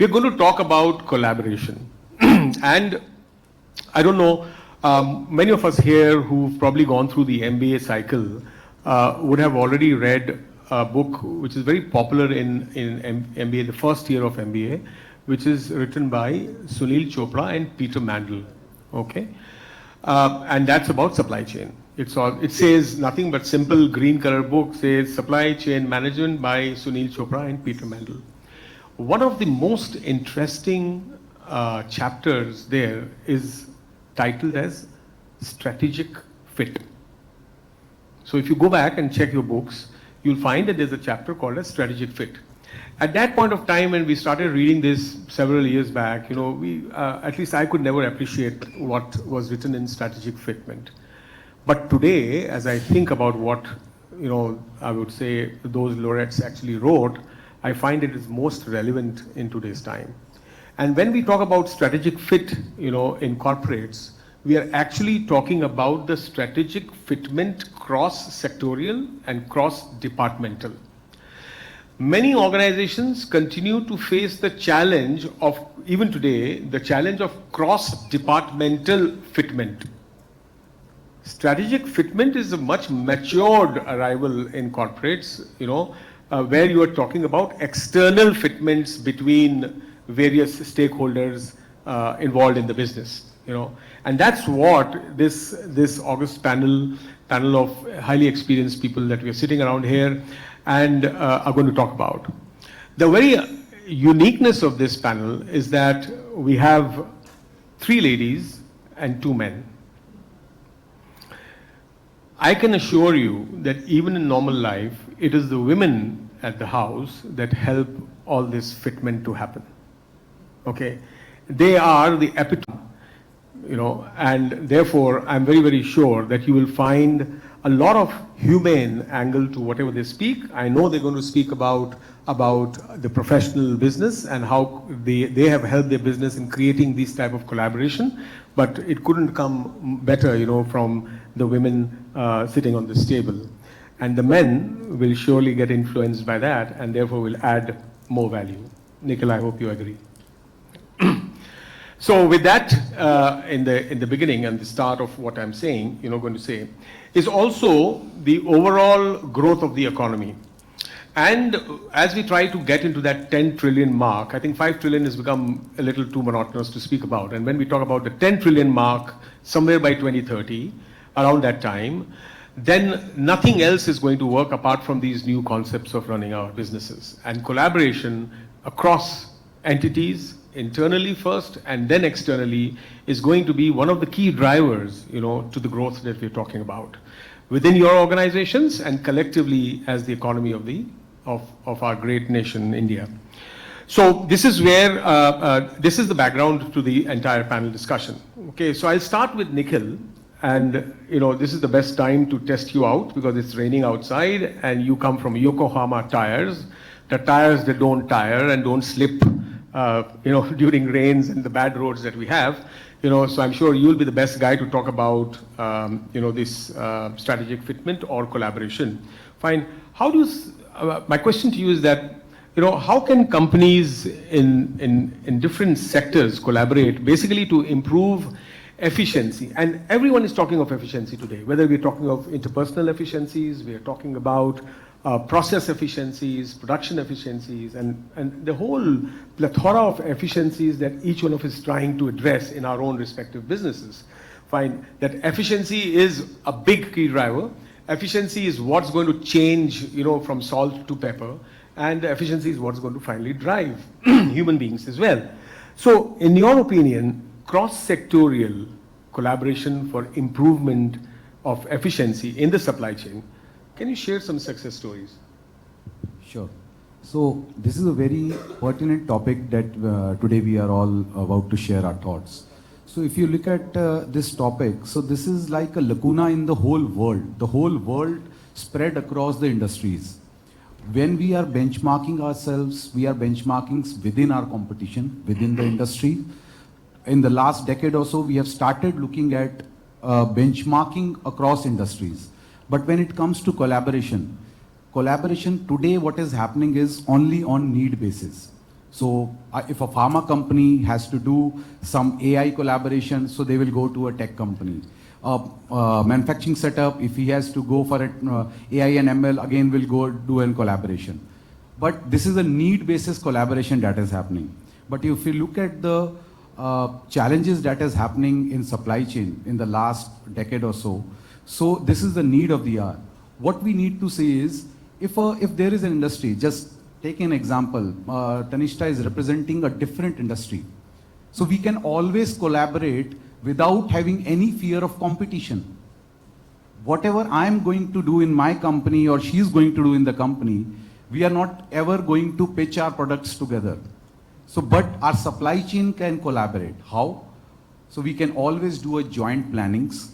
We're going to talk about collaboration. And I don't know, many of us here who've probably gone through the MBA cycle would have already read a book which is very popular in MBA, the first year of MBA, which is written by Sunil Chopra and Peter Mandel. Okay? And that's about supply chain. It says nothing but simple green color book says Supply Chain Management by Sunil Chopra and Peter Mandel. One of the most interesting chapters there is titled as Strategic Fit. So if you go back and check your books, you'll find that there's a chapter called as Strategic Fit. At that point of time, when we started reading this several years back, you know, at least I could never appreciate what was written in strategic fitment. But today, as I think about what, you know, I would say those laureates actually wrote, I find it is most relevant in today's time. And when we talk about strategic fit, you know, in corporates, we are actually talking about the strategic fitment cross-sectorial and cross-departmental. Many organizations continue to face the challenge of, even today, the challenge of cross-departmental fitment. Strategic fitment is a much matured arrival in corporates, you know, where you are talking about external fitments between various stakeholders involved in the business, you know. And that's what this August panel of highly experienced people that we are sitting around here and are going to talk about. The very uniqueness of this panel is that we have 3 ladies and 2 men. I can assure you that even in normal life, it is the women at the house that help all this fitment to happen. Okay? They are the epitome, you know, and therefore I'm very, very sure that you will find a lot of humane angle to whatever they speak. I know they're going to speak about the professional business and how they have helped their business in creating this type of collaboration, but it couldn't come better, you know, from the women sitting on this table. And the men will surely get influenced by that and therefore will add more value. Nikhil, I hope you agree. So with that in the beginning and the start of what I'm saying, you know, going to say, is also the overall growth of the economy. And as we try to get into that 10 trillion mark, I think 5 trillion has become a little too monotonous to speak about. And when we talk about the 10 trillion mark, somewhere by 2030, around that time, then nothing else is going to work apart from these new concepts of running our businesses. And collaboration across entities, internally first and then externally, is going to be one of the key drivers, you know, to the growth that we're talking about within your organizations and collectively as the economy of our great nation, India. So this is where this is the background to the entire panel discussion. Okay, so I'll start with Nikhil, and you know, this is the best time to test you out because it's raining outside and you come from Yokohama tires, the tires that don't tire and don't slip, you know, during rains and the bad roads that we have, you know, so I'm sure you'll be the best guy to talk about, you know, this strategic fitment or collaboration. Fine. How do you, my question to you is that, you know, how can companies in different sectors collaborate basically to improve efficiency? And everyone is talking of efficiency today, whether we're talking of interpersonal efficiencies, we're talking about process efficiencies, production efficiencies, and the whole plethora of efficiencies that each one of us is trying to address in our own respective businesses. Find that efficiency is a big key driver. Efficiency is what's going to change, you know, from salt to pepper, and efficiency is what's going to finally drive human beings as well. So, in your opinion, cross-sectorial collaboration for improvement of efficiency in the supply chain, can you share some success stories? Sure. So this is a very pertinent topic that today we are all about to share our thoughts. So if you look at this topic, so this is like a lacuna in the whole world spread across the industries. When we are benchmarking ourselves, we are benchmarking within our competition, within the industry. In the last decade or so, we have started looking at benchmarking across industries. But when it comes to collaboration today what is happening is only on need basis. So if a pharma company has to do some AI collaboration, so they will go to a tech company. Manufacturing setup, if he has to go for it, AI and ML, again will go do in collaboration. But this is a need basis collaboration that is happening. But if you look at the challenges that is happening in supply chain in the last decade or so, so this is the need of the hour. What we need to say is, if there is an industry, just take an example, Tanishta is representing a different industry. So we can always collaborate without having any fear of competition. Whatever I am going to do in my company or she is going to do in the company, we are not ever going to pitch our products together. So, but our supply chain can collaborate. How? So we can always do a joint plannings.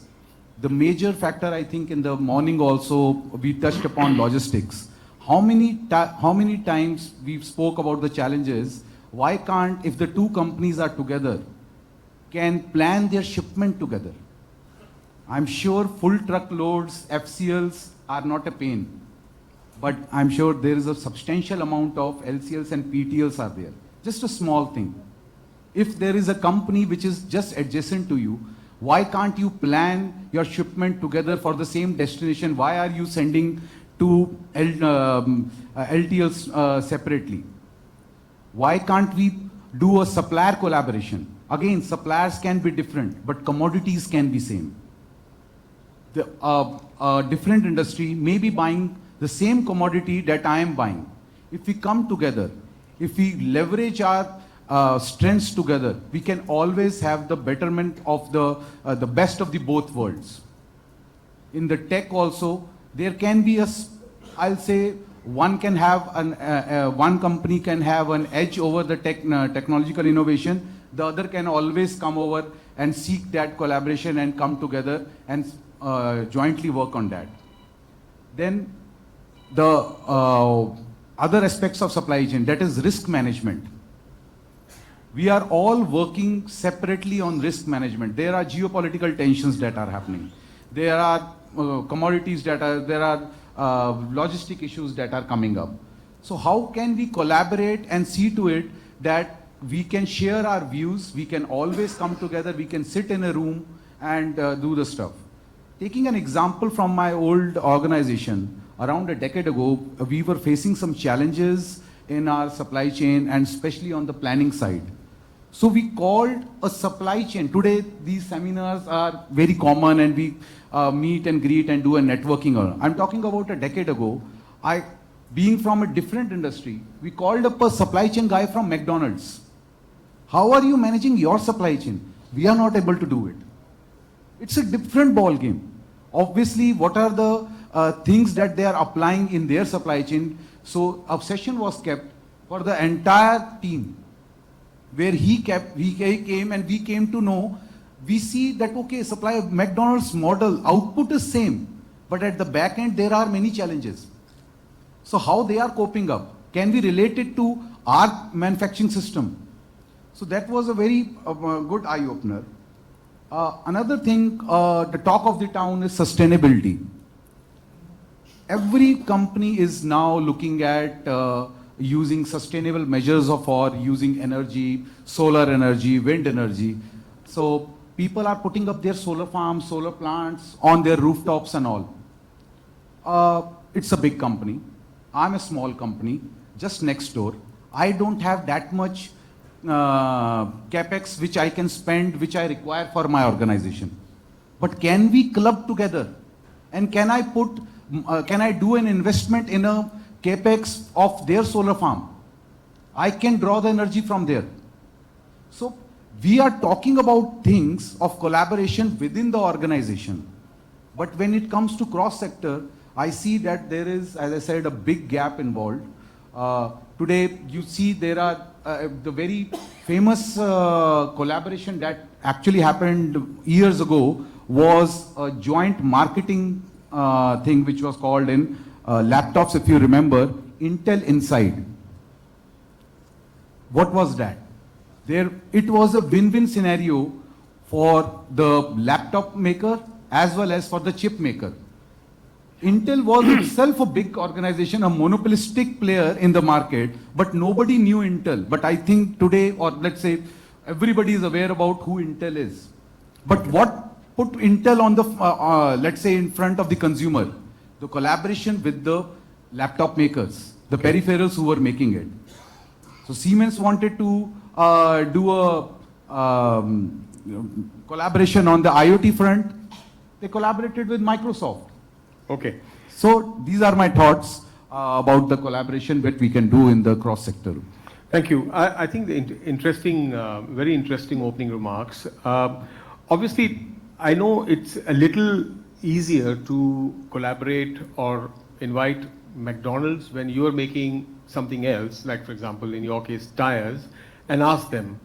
The major factor, I think, in the morning also, we touched upon logistics. How many times we spoke about the challenges? Why can't, if the two companies are together, can plan their shipment together? I'm sure full truckloads, FCLs are not a pain, but I'm sure there is a substantial amount of LCLs and PTLs are there. Just a small thing. If there is a company which is just adjacent to you, why can't you plan your shipment together for the same destination? Why are you sending to LTLs separately? Why can't we do a supplier collaboration? Again, suppliers can be different, but commodities can be same. A different industry may be buying the same commodity that I am buying. If we come together, if we leverage our strengths together, we can always have the betterment of the best of the both worlds. In the tech also, there can be I'll say one company can have an edge over the technological innovation. The other can always come over and seek that collaboration and come together and jointly work on that. Then the other aspects of supply chain, that is risk management. We are all working separately on risk management. There are geopolitical tensions that are happening. There are commodities that are, there are logistic issues that are coming up. So how can we collaborate and see to it that we can share our views, we can always come together, we can sit in a room and do the stuff. Taking an example from my old organization, around a decade ago, we were facing some challenges in our supply chain and especially on the planning side. So we called a supply chain. Today, these seminars are very common and we meet and greet and do a networking. I'm talking about a decade ago. Being from a different industry, we called up a supply chain guy from McDonald's. How are you managing your supply chain? We are not able to do it. It's a different ball game. Obviously, what are the things that they are applying in their supply chain? So a session was kept for the entire team, where he came and we came to know, we see that, okay, supply of McDonald's model, output is same, but at the back end, there are many challenges. So how they are coping up? Can we relate it to our manufacturing system? So that was a very good eye-opener. Another thing, the talk of the town is sustainability. Every company is now looking at using sustainable measures for using energy, solar energy, wind energy. So people are putting up their solar farms, solar plants on their rooftops and all. It's a big company. I'm a small company, just next door. I don't have that much capex which I can spend, which I require for my organization. But can we club together? And can I do an investment in a capex of their solar farm? I can draw the energy from there. So we are talking about things of collaboration within the organization. But when it comes to cross-sector, I see that there is, as I said, a big gap involved. Today, you see there are the very famous collaboration that actually happened years ago was a joint marketing thing which was called in laptops, if you remember, Intel Inside. What was that? It was a win-win scenario for the laptop maker as well as for the chip maker. Intel was itself a big organization, a monopolistic player in the market, but nobody knew Intel. But I think today, or let's say, everybody is aware about who Intel is. But what put Intel on the, let's say, in front of the consumer? The collaboration with the laptop makers, the peripherals who were making it. So Siemens wanted to do a collaboration on the IoT front. They collaborated with Microsoft. Okay. So these are my thoughts about the collaboration that we can do in the cross-sector. Thank you. I think the interesting, very interesting opening remarks. Obviously, I know it's a little easier to collaborate or invite McDonald's when you're making something else, like for example, in your case, tires, and ask them.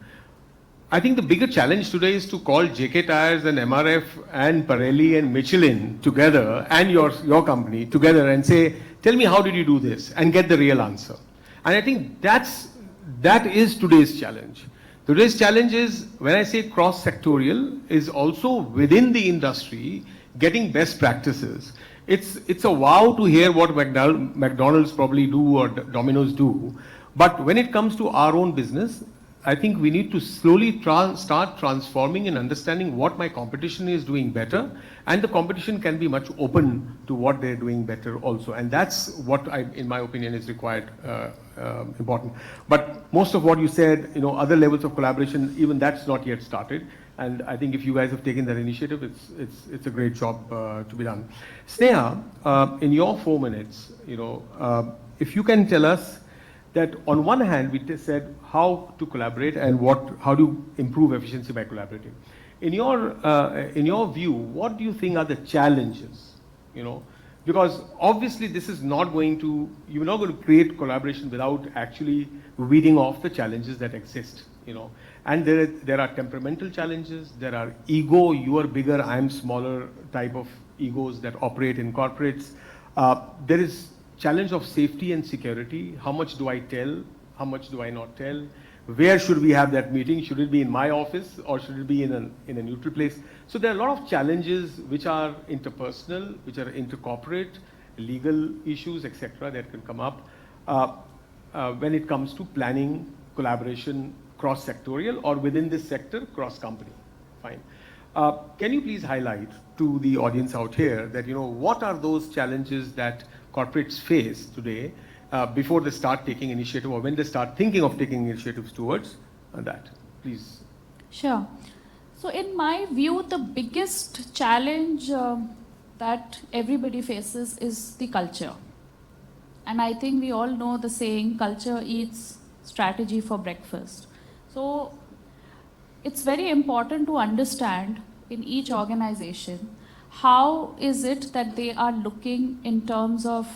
I think the bigger challenge today is to call JK Tires and MRF and Pirelli and Michelin together and your company together and say, tell me how did you do this, and get the real answer. And I think that is today's challenge. Today's challenge is, when I say cross-sectorial, is also within the industry getting best practices. It's a wow to hear what McDonald's probably do or Domino's do, but when it comes to our own business, I think we need to slowly start transforming and understanding what my competition is doing better, and the competition can be much open to what they're doing better also. And that's what, in my opinion, is required, important. But most of what you said, other levels of collaboration, even that's not yet started. And I think if you guys have taken that initiative, it's a great job to be done. Sneha, in your 4 minutes, if you can tell us that on one hand, we said how to collaborate and how to improve efficiency by collaborating. In your view, what do you think are the challenges? Because obviously this is not going to, you're not going to create collaboration without actually weeding off the challenges that exist. And there are temperamental challenges, there are ego, you are bigger, I am smaller type of egos that operate in corporates. There is challenge of safety and security. How much do I tell? How much do I not tell? Where should we have that meeting? Should it be in my office or should it be in a neutral place? So there are a lot of challenges which are interpersonal, which are intercorporate, legal issues, etc. that can come up when it comes to planning, collaboration, cross-sectorial, or within this sector, cross-company. Fine. Can you please highlight to the audience out here that, what are those challenges that corporates face today before they start taking initiative, or when they start thinking of taking initiatives towards that? Please. Sure. So in my view, the biggest challenge that everybody faces is the culture. And I think we all know the saying, culture eats strategy for breakfast. So it's very important to understand in each organization, how is it that they are looking in terms of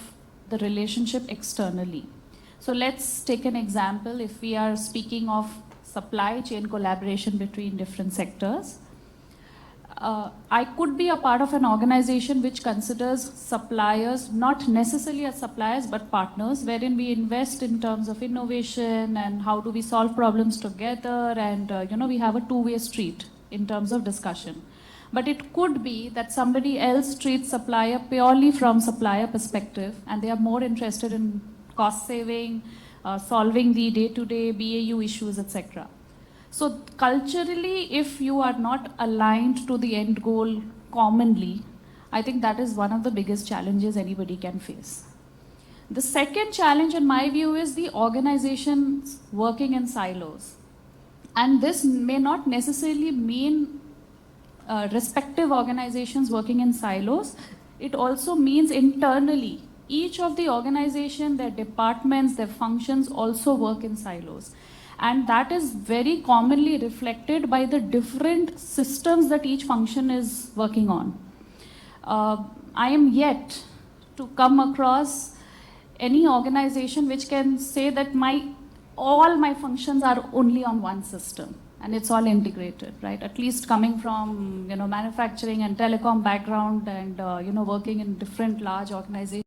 the relationship externally? So let's take an example. If we are speaking of supply chain collaboration between different sectors, I could be a part of an organization which considers suppliers not necessarily as suppliers but partners, wherein we invest in terms of innovation and how do we solve problems together, and we have a two-way street in terms of discussion. But it could be that somebody else treats supplier purely from supplier perspective, and they are more interested in cost saving, solving the day-to-day BAU issues, etc. So culturally, if you are not aligned to the end goal commonly, I think that is one of the biggest challenges anybody can face. The second challenge in my view is the organizations working in silos. And this may not necessarily mean respective organizations working in silos. It also means internally, each of the organization, their departments, their functions also work in silos. And that is very commonly reflected by the different systems that each function is working on. I am yet to come across any organization which can say that all my functions are only on one system and it's all integrated, right? At least coming from manufacturing and telecom background and working in different large organizations.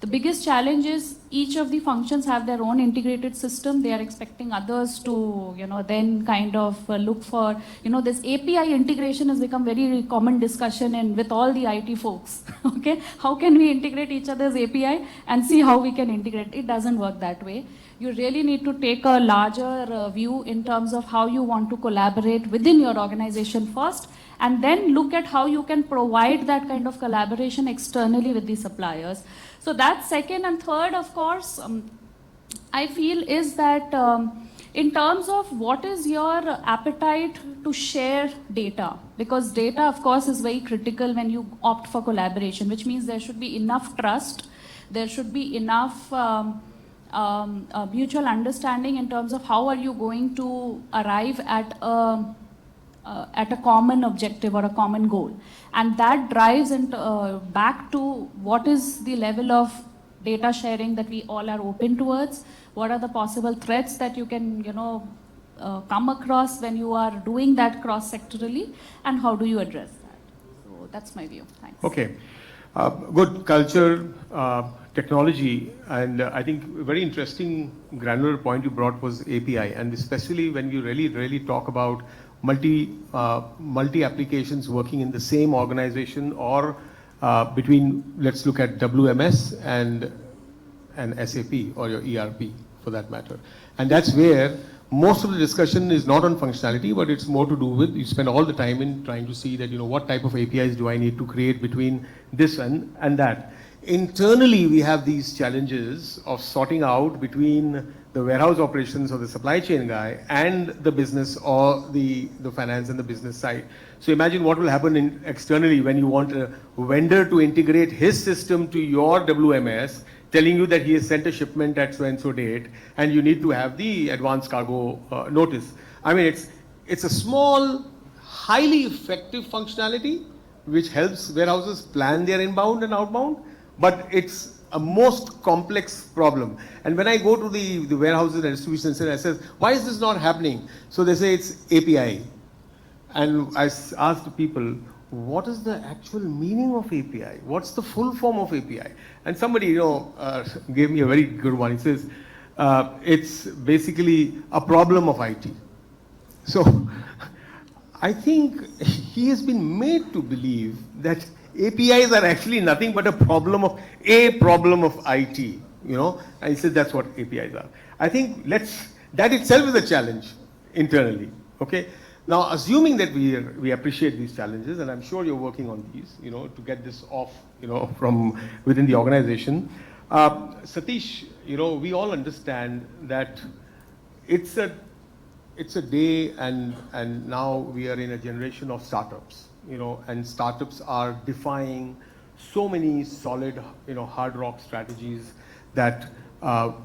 The biggest challenge is each of the functions have their own integrated system. They are expecting others to, then kind of look for, this API integration has become very common discussion and with all the IT folks. Okay, how can we integrate each other's API and see how we can integrate? It doesn't work that way. You really need to take a larger view in terms of how you want to collaborate within your organization first, and then look at how you can provide that kind of collaboration externally with the suppliers. So that's second. And third, of course, I feel is that in terms of what is your appetite to share data, because data, of course, is very critical when you opt for collaboration, which means there should be enough trust, there should be enough mutual understanding in terms of how are you going to arrive at a common objective or a common goal. And that drives into, back to what is the level of data sharing that we all are open towards, what are the possible threats that you can, come across when you are doing that cross-sectorally, and how do you address that? So that's my view. Thanks. Okay. Good culture, technology, and I think a very interesting granular point you brought was API, and especially when you really talk about multi applications working in the same organization, or between, let's look at WMS and SAP or your ERP for that matter. And that's where most of the discussion is not on functionality, but it's more to do with, you spend all the time in trying to see that, what type of APIs do I need to create between this and that. Internally, we have these challenges of sorting out between the warehouse operations or the supply chain guy and the business or the finance and the business side. So imagine what will happen externally when you want a vendor to integrate his system to your WMS, telling you that he has sent a shipment at so-and-so date, and you need to have the advance cargo notice. I mean, it's a small, highly effective functionality which helps warehouses plan their inbound and outbound, but it's a most complex problem. And when I go to the warehouses and distribution center, I say, why is this not happening? So they say it's API. And I asked the people, what is the actual meaning of API? What's the full form of API? And somebody, gave me a very good one. He says, it's basically a problem of IT. So I think he has been made to believe that APIs are actually nothing but a problem of IT, and he said that's what APIs are. I think that itself is a challenge internally, okay? Now, assuming that we appreciate these challenges, and I'm sure you're working on these, to get this off, from within the organization. Satish, we all understand that it's a day, and now we are in a generation of startups, and startups are defying so many solid, hard rock strategies that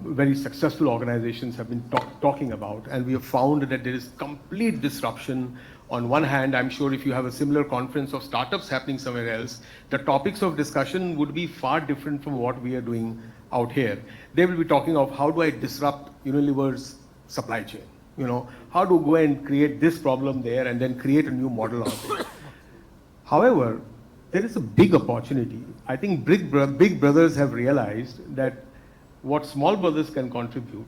very successful organizations have been talking about. And we have found that there is complete disruption. On one hand, I'm sure if you have a similar conference of startups happening somewhere else, the topics of discussion would be far different from what we are doing out here. They will be talking of how do I disrupt Unilever's supply chain? How to go and create this problem there and then create a new model out there. However, there is a big opportunity. I think big brothers have realized that what small brothers can contribute,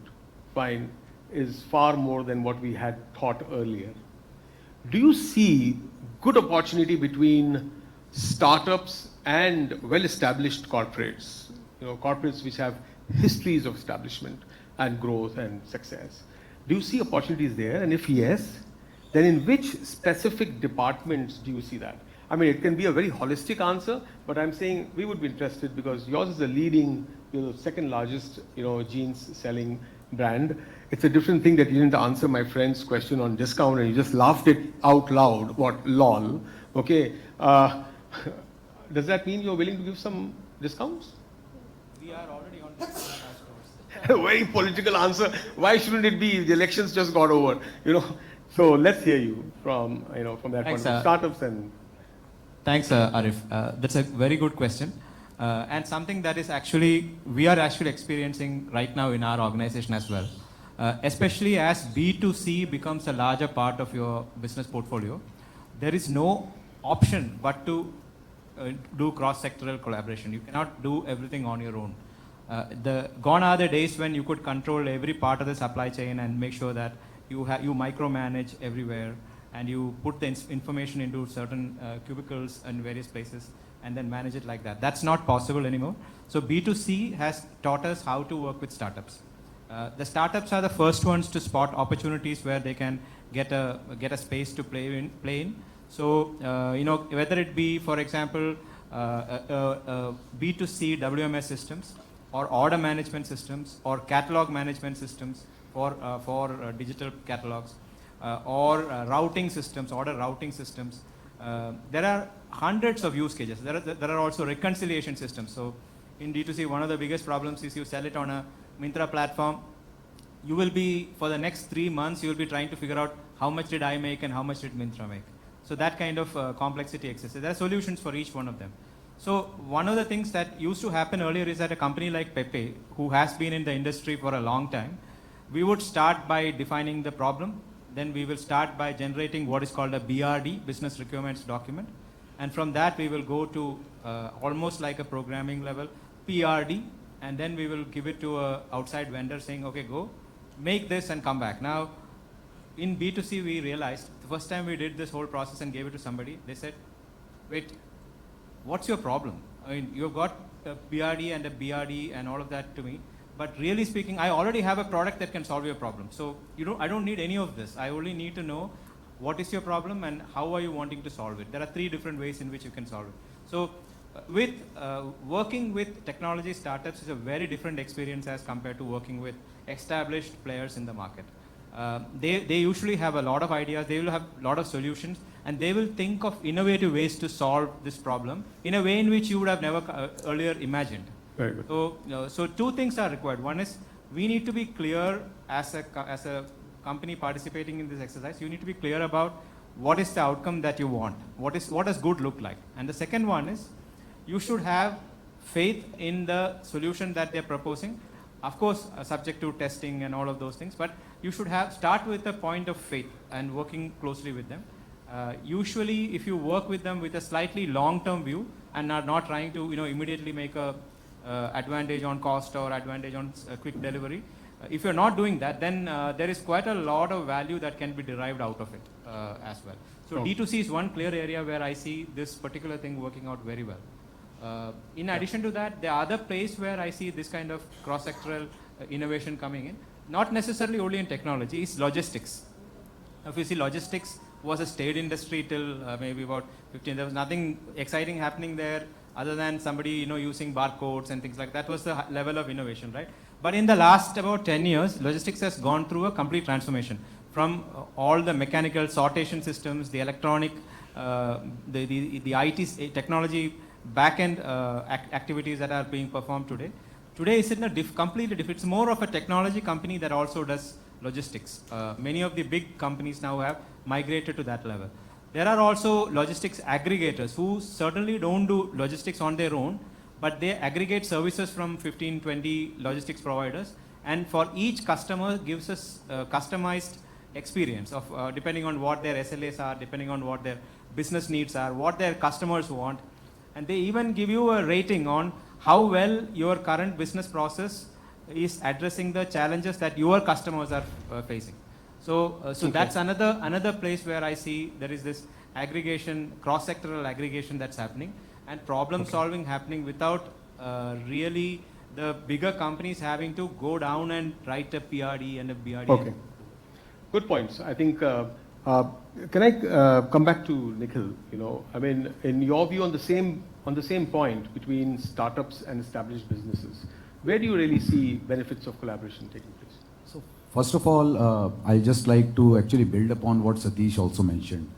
fine, is far more than what we had thought earlier. Do you see good opportunity between startups and well-established corporates, corporates which have histories of establishment and growth and success? Do you see opportunities there? And if yes, then in which specific departments do you see that? I mean, it can be a very holistic answer, but I'm saying we would be interested because yours is the leading, the second largest, jeans selling brand. It's a different thing that you didn't answer my friend's question on discount and you just laughed it out loud. What, lol? Okay. Does that mean you're willing to give some discounts? We are already on discount in our stores. Very political answer. Why shouldn't it be? The elections just got over, So let's hear you from, from that point of startups and. Thanks, Arif. That's a very good question. And something that is we are actually experiencing right now in our organization as well. Especially as B2C becomes a larger part of your business portfolio, there is no option but to do cross-sectoral collaboration. You cannot do everything on your own. Gone are the days when you could control every part of the supply chain and make sure that you micromanage everywhere and you put the information into certain cubicles in various places and then manage it like that. That's not possible anymore. So B2C has taught us how to work with startups. The startups are the first ones to spot opportunities where they can get a space to play in. So whether it be, for example, B2C WMS systems or order management systems or catalog management systems for digital catalogs or routing systems, order routing systems. There are hundreds of use cases. There are also reconciliation systems. So in D2C, one of the biggest problems is you sell it on a Myntra platform. You will be, for the next 3 months, you will be trying to figure out how much did I make and how much did Myntra make. So that kind of complexity exists. There are solutions for each one of them. So one of the things that used to happen earlier is that a company like Pepe, who has been in the industry for a long time, we would start by defining the problem. Then we will start by generating what is called a BRD, Business Requirements Document. And from that, we will go to almost like a programming level, PRD. And then we will give it to an outside vendor saying, okay, go make this and come back. Now, in B2C, we realized the first time we did this whole process and gave it to somebody, they said, wait, what's your problem? I mean, you've got a BRD and a BRD and all of that to me. But really speaking, I already have a product that can solve your problem. So I don't need any of this. I only need to know what is your problem and how are you wanting to solve it. There are 3 different ways in which you can solve it. So working with technology startups is a very different experience as compared to working with established players in the market. They usually have a lot of ideas, they will have a lot of solutions, and they will think of innovative ways to solve this problem in a way in which you would have never earlier imagined. Very good. So 2 things are required. One is we need to be clear as a company participating in this exercise. You need to be clear about what is the outcome that you want. What does good look like? And the second one is you should have faith in the solution that they're proposing. Of course, subject to testing and all of those things, but you should start with a point of faith and working closely with them. Usually, if you work with them with a slightly long-term view and are not trying to immediately make a advantage on cost or advantage on quick delivery, if you're not doing that, then there is quite a lot of value that can be derived out of it as well. So D2C is one clear area where I see this particular thing working out very well. In addition to that, the other place where I see this kind of cross-sectoral innovation coming in, not necessarily only in technology, is logistics. If you see, logistics was a staid industry till maybe about 15. There was nothing exciting happening there other than somebody using barcodes and things like that. Was the level of innovation, right? But in the last about 10 years, logistics has gone through a complete transformation from all the mechanical sortation systems, the electronic, the IT technology back-end activities that are being performed today. Today is in a completely different, it's more of a technology company that also does logistics. Many of the big companies now have migrated to that level. There are also logistics aggregators who certainly don't do logistics on their own, but they aggregate services from 15, 20 logistics providers, and for each customer gives us customized experience of depending on what their SLAs are, depending on what their business needs are, what their customers want. And they even give you a rating on how well your current business process is addressing the challenges that your customers are facing. So okay. That's another place where I see there is this aggregation, cross-sectoral aggregation that's happening, and problem solving happening without really the bigger companies having to go down and write a PRD and a BRD. Okay, good points. I think. Can I come back to Nikhil? I mean, in your view, on the same point between startups and established businesses, where do you really see benefits of collaboration taking place? So, first of all, I just like to actually build upon what Satish also mentioned.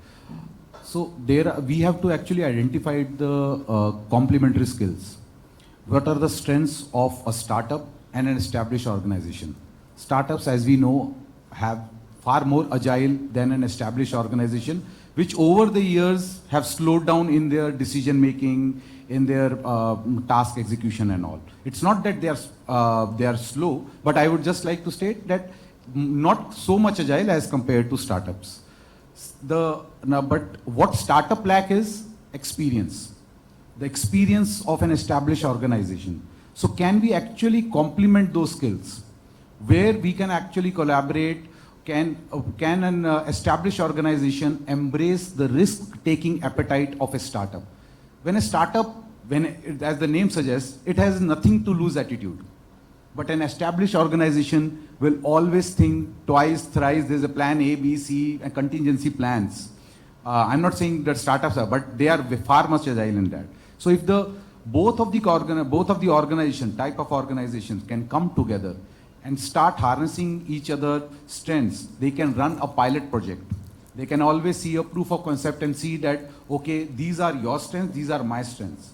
So, we have to actually identify the complementary skills. What are the strengths of a startup and an established organization? Startups, as we know, have far more agile than an established organization, which over the years have slowed down in their decision making, in their task execution and all. It's not that they are slow, but I would just like to state that not so much agile as compared to startups. But what startup lack is experience. The experience of an established organization. So can we actually complement those skills? Where we can actually collaborate, can an established organization embrace the risk-taking appetite of a startup? When a startup, as the name suggests, it has nothing to lose attitude. But an established organization will always think twice, thrice, there's a plan A, B, C, and contingency plans. I'm not saying that startups are, but they are far much agile in that. So if both of the organization, type of organizations can come together and start harnessing each other's strengths, they can run a pilot project. They can always see a proof of concept and see that, okay, these are your strengths, these are my strengths.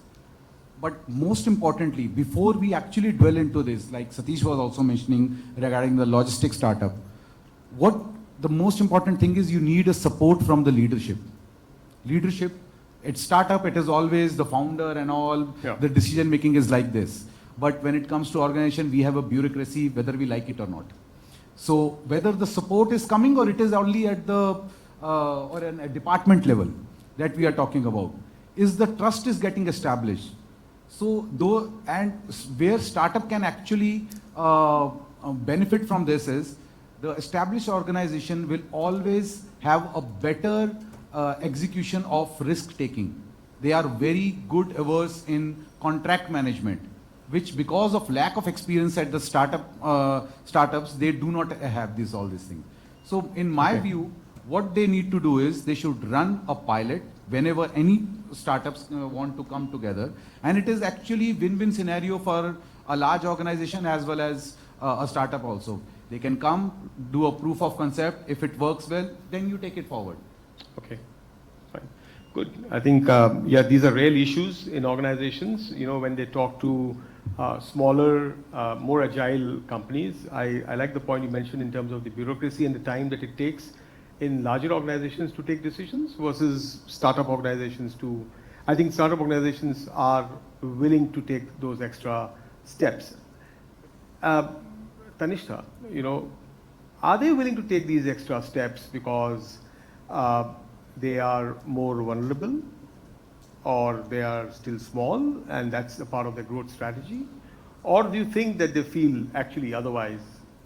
But most importantly, before we actually dwell into this, like Satish was also mentioning regarding the logistics startup, what the most important thing is, you need a support from the leadership. Leadership, at startup, it is always the founder and all, the decision making is like this. But when it comes to organization, we have a bureaucracy, whether we like it or not. So whether the support is coming or it is only at the or a department level that we are talking about, is the trust is getting established. So where startup can actually benefit from this is, the established organization will always have a better execution of risk taking. They are very good averse in contract management, which because of lack of experience at the startups, they do not have all these things. So in my view, what they need to do is they should run a pilot whenever any startups want to come together. And it is actually win-win scenario for a large organization as well as a startup also. They can come, do a proof of concept. If it works well, then you take it forward. Okay, fine. Good. I think, these are real issues in organizations. You know, when they talk to smaller, more agile companies, I like the point you mentioned in terms of the bureaucracy and the time that it takes in larger organizations to take decisions versus startup organizations to, I think startup organizations are willing to take those extra steps. Tanishta, you know, are they willing to take these extra steps because they are more vulnerable, or they are still small and that's a part of their growth strategy? Or do you think that they feel actually otherwise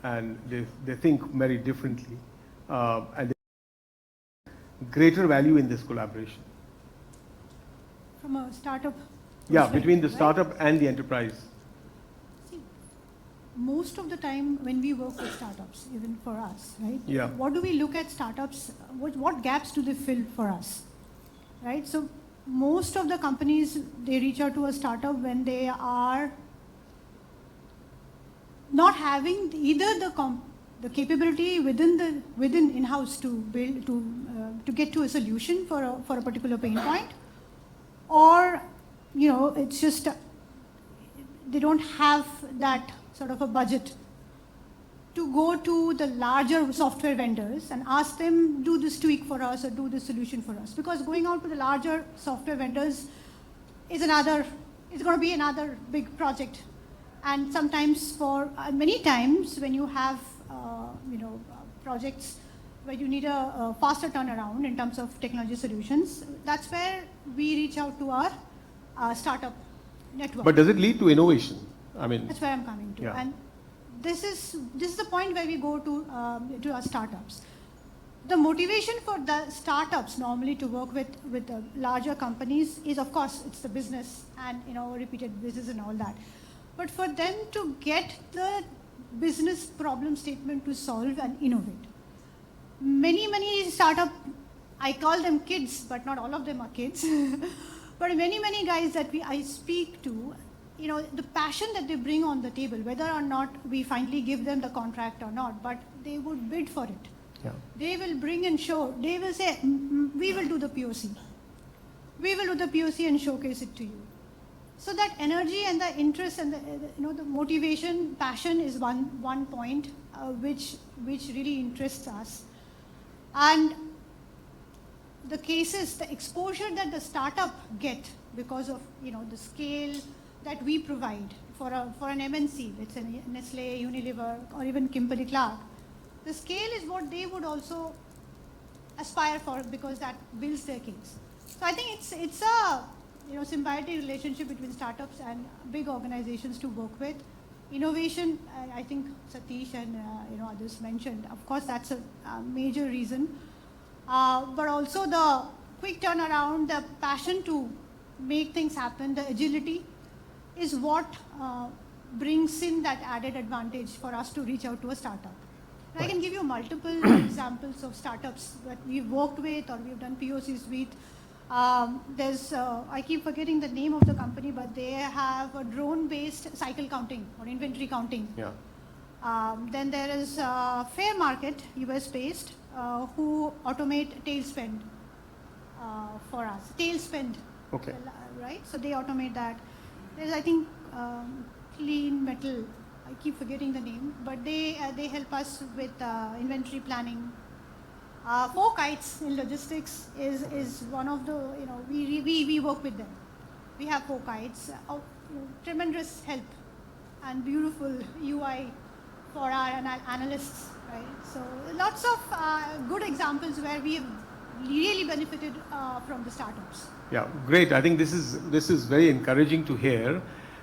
and they think very differently and greater value in this collaboration? From a startup between the right? startup and the enterprise. See, most of the time when we work with startups, even for us, right? Yeah. What do we look at startups? What gaps do they fill for us, right? So most of the companies, they reach out to a startup when they are not having either the capability within in-house to build to get to a solution for a particular pain point, or you know, it's just they don't have that sort of a budget to go to the larger software vendors and ask them, do this tweak for us or do this solution for us, because going out to the larger software vendors is it's going to be another big project. And sometimes many times when you have projects where you need a faster turnaround in terms of technology solutions, that's where we reach out to our startup network. But does it lead to innovation? I mean, that's where I'm coming to. Yeah. And this is the point where we go to our startups. The motivation for the startups normally to work with the larger companies is, of course, it's the business and repeated business and all that. But for them to get the business problem statement to solve and innovate. Many startup, I call them kids, but not all of them are kids. But many guys that I speak to, the passion that they bring on the table, whether or not we finally give them the contract or not, but they would bid for it. yeah. They will bring and show. They will say, we will do the POC. We will do the POC and showcase it to you. So that energy and the interest and the motivation, passion is one point which really interests us. And the cases, the exposure that the startup get because of the scale that we provide for an MNC, let's say Nestle, Unilever, or even Kimberly-Clark, the scale is what they would also aspire for, because that builds their case. So I think symbiotic relationship between startups and big organizations to work with. Innovation, I think Satish and others mentioned. Of course, that's a major reason. But also the quick turnaround, the passion to make things happen, the agility is what brings in that added advantage for us to reach out to a startup. I can give you multiple examples of startups that we've worked with or we've done POCs with. I keep forgetting the name of the company, but they have a drone-based cycle counting or inventory counting. Yeah. Then there is Fair Market, US-based, who automate tail spend for us. Tail spend, Okay. right? So they automate that. There's, I think, Clean Metal. I keep forgetting the name, but they help us with inventory planning. Four Kites in logistics is one of the, we work with them. We have Four Kites, tremendous help and beautiful UI for our analysts, right? So lots of good examples where we have really benefited from the startups. Yeah, great. I think this is very encouraging to hear.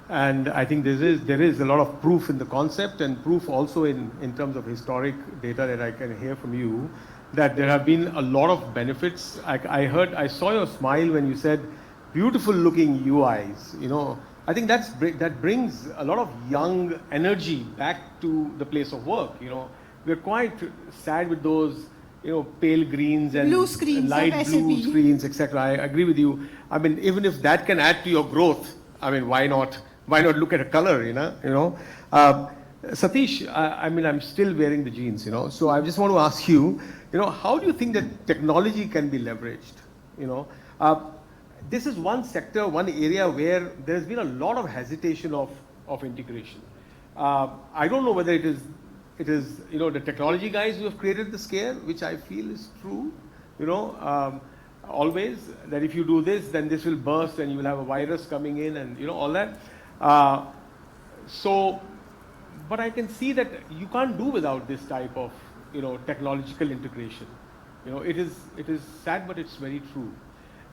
And I think there is a lot of proof in the concept and proof also in terms of historic data that I can hear from you, that there have been a lot of benefits. I saw your smile when you said beautiful looking UIs. I think that brings a lot of young energy back to the place of work. We're quite sad with those pale greens and blue screens, light blue SAP. screens, etc. I agree with you. I mean, even if that can add to your growth, I mean, why not look at a color, Satish, I'm still wearing the jeans, so I just want to ask you, how do you think that technology can be leveraged? This is one sector, one area where there's been a lot of hesitation of integration. I don't know whether it is the technology guys who have created the scare, which I feel is true, always, that if you do this, then this will burst and you will have a virus coming in and all that. But I can see that you can't do without this type of technological integration. It is sad, but it's very true.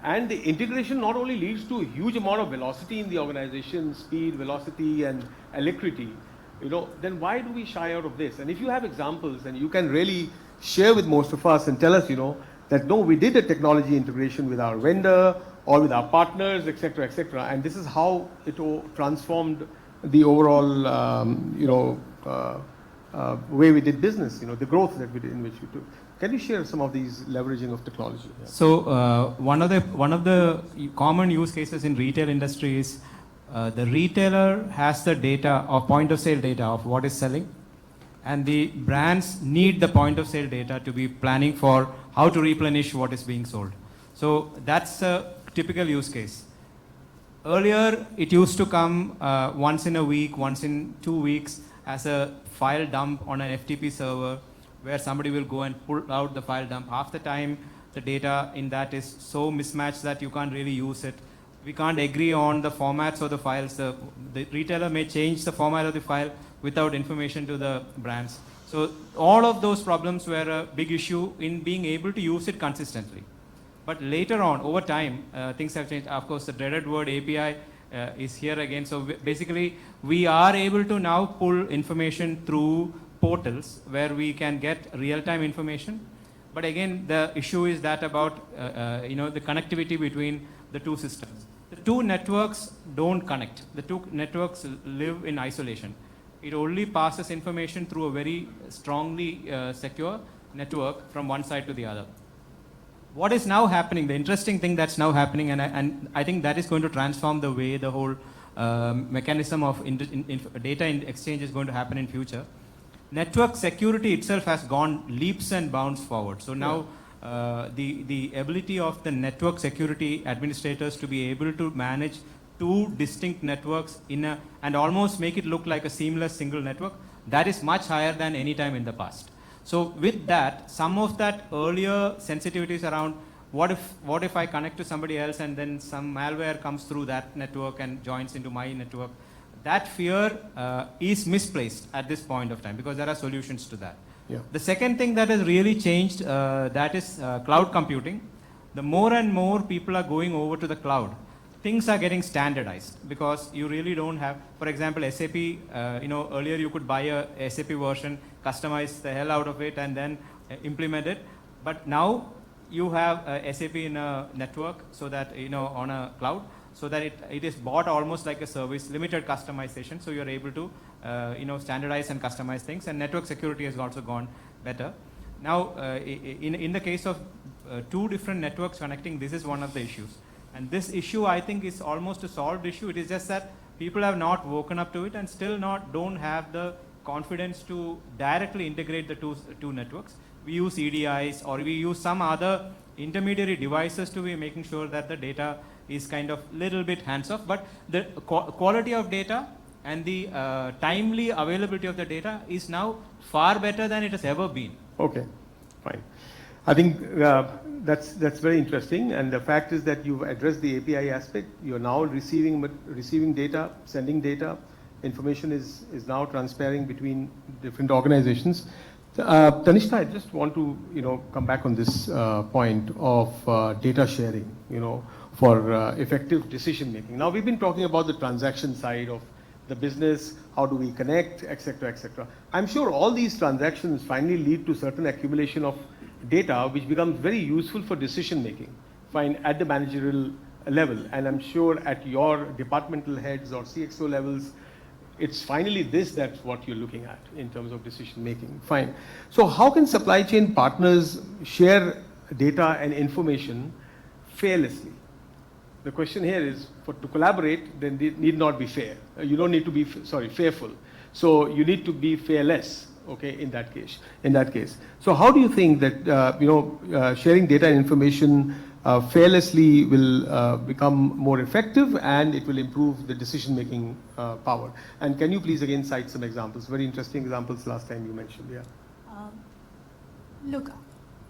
And the integration not only leads to a huge amount of velocity in the organization, speed, velocity, and alacrity. Then why do we shy out of this? And if you have examples, and you can really share with most of us and tell us, that no, we did a technology integration with our vendor or with our partners, etc., and this is how it transformed the overall, way we did business, the growth that we did, in which we took. Can you share some of these leveraging of technology? Yeah. So one of the common use cases in retail industry is the retailer has the data of point of sale data of what is selling, and the brands need the point of sale data to be planning for how to replenish what is being sold. So that's a typical use case. Earlier, it used to come once in a week, once in 2 weeks as a file dump on an FTP server where somebody will go and pull out the file dump. Half the time, the data in that is so mismatched that you can't really use it. We can't agree on the formats of the files. The retailer may change the format of the file without information to the brands. So all of those problems were a big issue in being able to use it consistently. But later on, over time, things have changed. Of course, the dreaded word API is here again. So basically, we are able to now pull information through portals where we can get real-time information. But again, the issue is that about the connectivity between the two systems. The two networks don't connect. The two networks live in isolation. It only passes information through a very strongly secure network from one side to the other. What is now happening, the interesting thing that's now happening, and I think that is going to transform the way the whole mechanism of data exchange is going to happen in future. Network security itself has gone leaps and bounds forward. So now the ability of the network security administrators to be able to manage two distinct networks and almost make it look like a seamless single network, that is much higher than any time in the past. So with that, some of that earlier sensitivities around what if I connect to somebody else and then some malware comes through that network and joins into my network, that fear is misplaced at this point of time because there are solutions to that. Yeah. The second thing that has really changed, that is cloud computing. The more and more people are going over to the cloud, things are getting standardized because you really don't have, for example, SAP, earlier you could buy a SAP version, customize the hell out of it and then implement it. But now you have SAP in a network so that, on a cloud, so that it is bought almost like a service, limited customization. So you're able to, standardize and customize things, and network security has also gone better. Now, in the case of two different networks connecting, this is one of the issues. And this issue, I think, is almost a solved issue. It is just that people have not woken up to it and still don't have the confidence to directly integrate the two networks. We use EDIs or we use some other intermediary devices to be making sure that the data is kind of little bit hands-off. But the quality of data and the timely availability of the data is now far better than it has ever been. Okay, fine. I think that's very interesting, and the fact is that you've addressed the API aspect. You're now receiving data, sending data. Information is now transferring between different organizations. Tanishka, I just want to come back on this point of data sharing, for effective decision making. Now we've been talking about the transaction side of the business, how do we connect, etc., etc. I'm sure all these transactions finally lead to certain accumulation of data which becomes very useful for decision making, fine, at the managerial level. And I'm sure at your departmental heads or CXO levels, it's finally that's what you're looking at in terms of decision making, fine. So how can supply chain partners share data and information fearlessly? The question here is, to collaborate, then they need not be fair. You don't need to be, fearful. So you need to be fearless, okay, in that case. So how do you think that, sharing data and information fearlessly will become more effective and it will improve the decision-making power? And can you please again cite some examples, very interesting examples last time you mentioned, yeah. Look,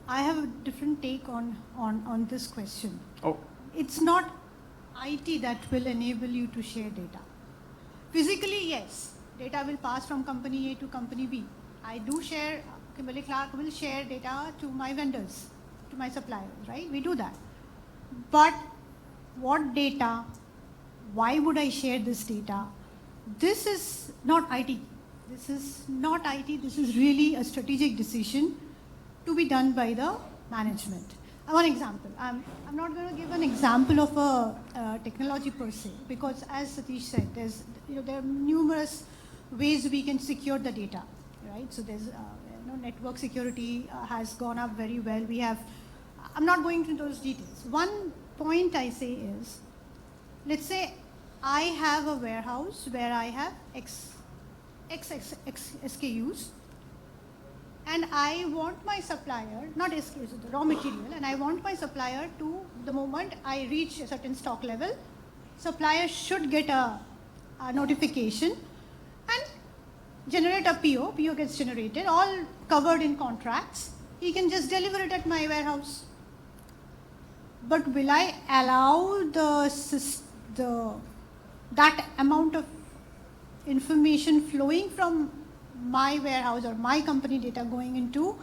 I have a different take on this question. Oh. It's not IT that will enable you to share data. Physically, yes, data will pass from company A to company B. I do share, Kimberly Clark will share data to my vendors, to my suppliers, right? We do that. But what data? Why would I share this data? This is not IT. This is not IT. This is really a strategic decision to be done by the management. One example. I'm not going to give an example of a technology per se, because as Satish said, there are numerous ways we can secure the data, right? So there's network security has gone up very well. I'm not going into those details. One point I say is, let's say I have a warehouse where I have X SKUs, and I want my supplier, not SKUs, the raw material, and I want my supplier to, the moment I reach a certain stock level, supplier should get a notification and generate a PO. PO gets generated, all covered in contracts. He can just deliver it at my warehouse. But will I allow that amount of information flowing from my warehouse or my company data going into